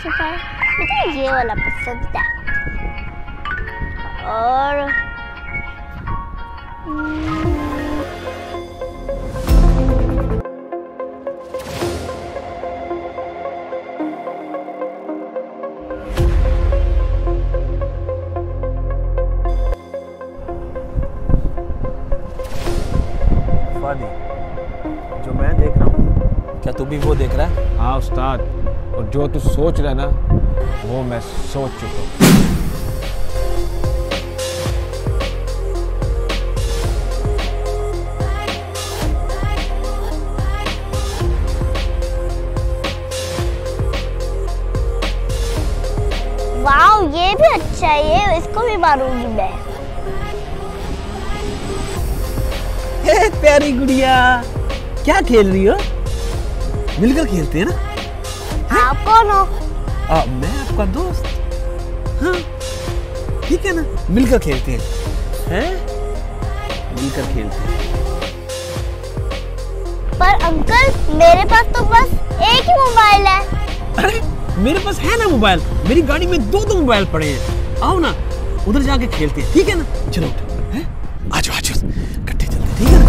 सुना, मुझे ये वाला पसंद है। और जो मैं देख रहा हूँ, क्या तू भी वो देख रहा है? हाँ उस्ताद, और जो तू सोच रहा है ना, वो मैं सोच चुका हूँ। वाओ, ये भी अच्छा है, ये इसको भी मारूंगी मैं। प्यारी गुड़िया, क्या खेल रही हो? मिलकर खेलते हैं ना? आप कौन हो? मैं आपका दोस्त। हाँ, ठीक है ना, मिलकर खेलते हैं, मिलकर खेलते हैं। पर अंकल, मेरे पास तो बस एक ही मोबाइल है। अरे मेरे पास है ना मोबाइल, मेरी गाड़ी में दो मोबाइल पड़े हैं। आओ ना, उधर जाके खेलते हैं, ठीक है ना? चलो उठो, आजो आजो, इकट्ठे चलते, ठीक है ना?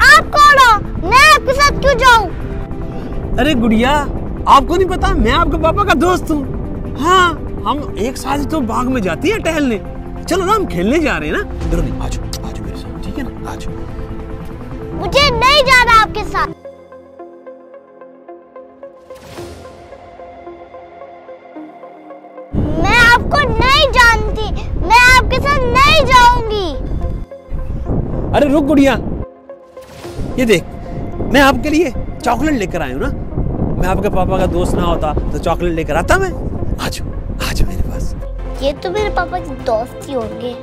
आप कौन हो? मैं आपके साथ क्यों जाऊं? अरे गुड़िया, आपको नहीं पता, मैं आपके पापा का दोस्त हूँ। हाँ, हम एक साथ तो बाग में जाती है टहलने। चलो ना, हम खेलने जा रहे हैं ना। डरो नहीं, आजो आजो मेरे साथ, ठीक है ना? आजो। मुझे नहीं जाना आपके साथ। मैं आपको नहीं जानती, मैं आपके साथ नहीं जाऊंगी। अरे रुक गुड़िया, ये देख, मैं आपके लिए चॉकलेट लेकर आया हूँ ना। मैं आपके पापा का दोस्त ना होता तो चॉकलेट लेकर आता मैं। आजो आजो मेरे पास। ये तो मेरे पापा के दोस्त ही होंगे,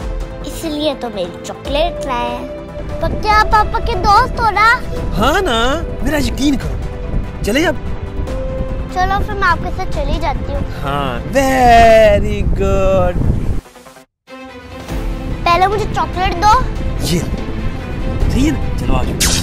इसलिए तो मेरी चॉकलेट लाए हैं। पर क्या आप पापा के दोस्त हो ना? हाँ ना, मेरा यकीन करो। चले अब? चलो फिर मैं आपके साथ चली जाती हूँ। हाँ, वेरी गुड। पहले मुझे चॉकलेट दो। ये सही है ना? चलो आजो।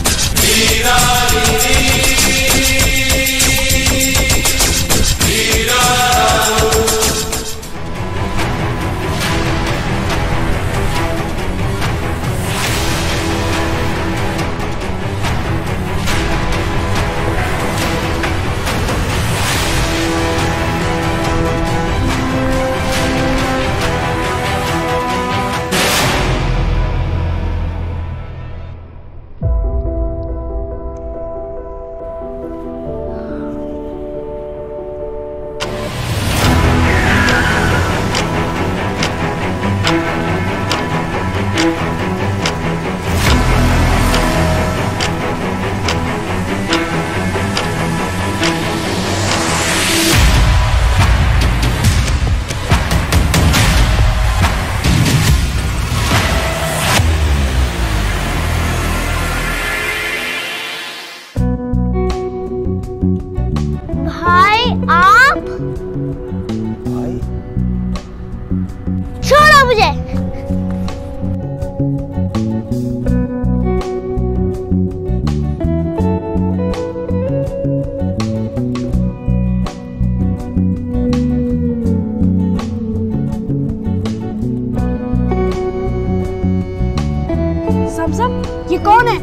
भाई आप? भाई? छोड़ो मुझे। समसम, ये कौन है?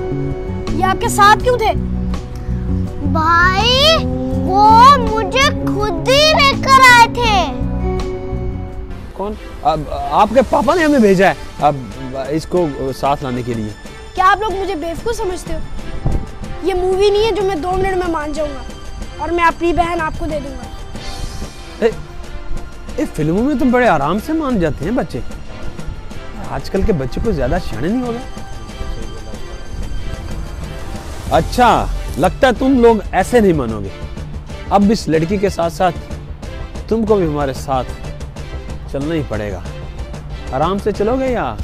ये आपके साथ क्यों थे? भाई, वो मुझे खुद ही लेकर आए थे। कौन? आपके पापा ने हमें भेजा है अब इसको साथ लाने के लिए। क्या आप लोग मुझे बेवकूफ समझते हो? ये मूवी नहीं है जो मैं 2 मिनट में मान जाऊंगा और मैं अपनी बहन आपको दे दूंगा। फिल्मों में तो बड़े आराम से मान जाते हैं बच्चे। आजकल के बच्चे को ज्यादा शाणे नहीं हो गए। अच्छा, लगता है तुम लोग ऐसे नहीं मानोगे। अब इस लड़की के साथ साथ तुमको भी हमारे साथ चलना ही पड़ेगा। आराम से चलोगे या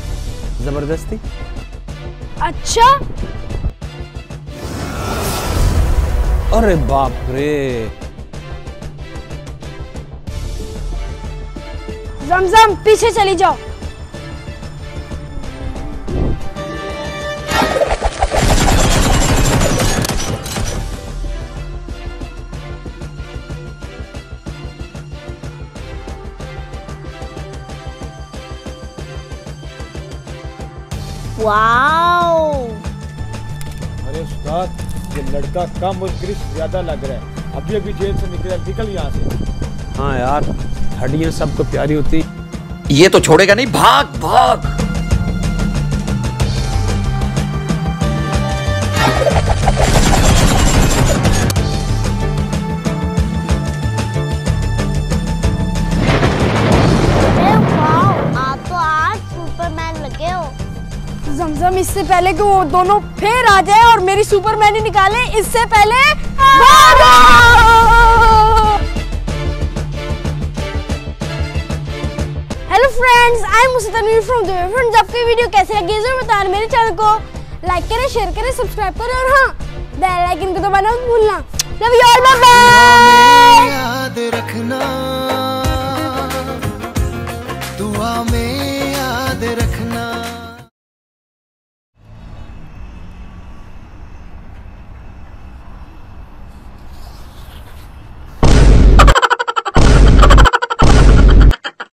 जबरदस्ती? अच्छा, अरे बाप रे। जमजम, पीछे चली जाओ। वाओ। अरे उस्ताद, ये लड़का कम और क्रिश ज्यादा लग रहा है। अभी अभी जेल से निकल यहाँ से। हाँ यार, हड्डियां सबको प्यारी होती। ये तो छोड़ेगा नहीं, भाग भाग। ज़मज़म, इससे पहले कि वो दोनों फिर आ जाए और मेरी सुपरमैन ही निकाले, इससे पहले भागो। Hello friends, I am Mustanvir from Dubai. Friends, आपकी वीडियो कैसे लगी जरूर बताना। मेरे चैनल को लाइक करें, शेयर करें, सब्सक्राइब करें और हाँ, बेल आइकन को दबाना मत भूलना। Love you all, bye bye. याद रखना।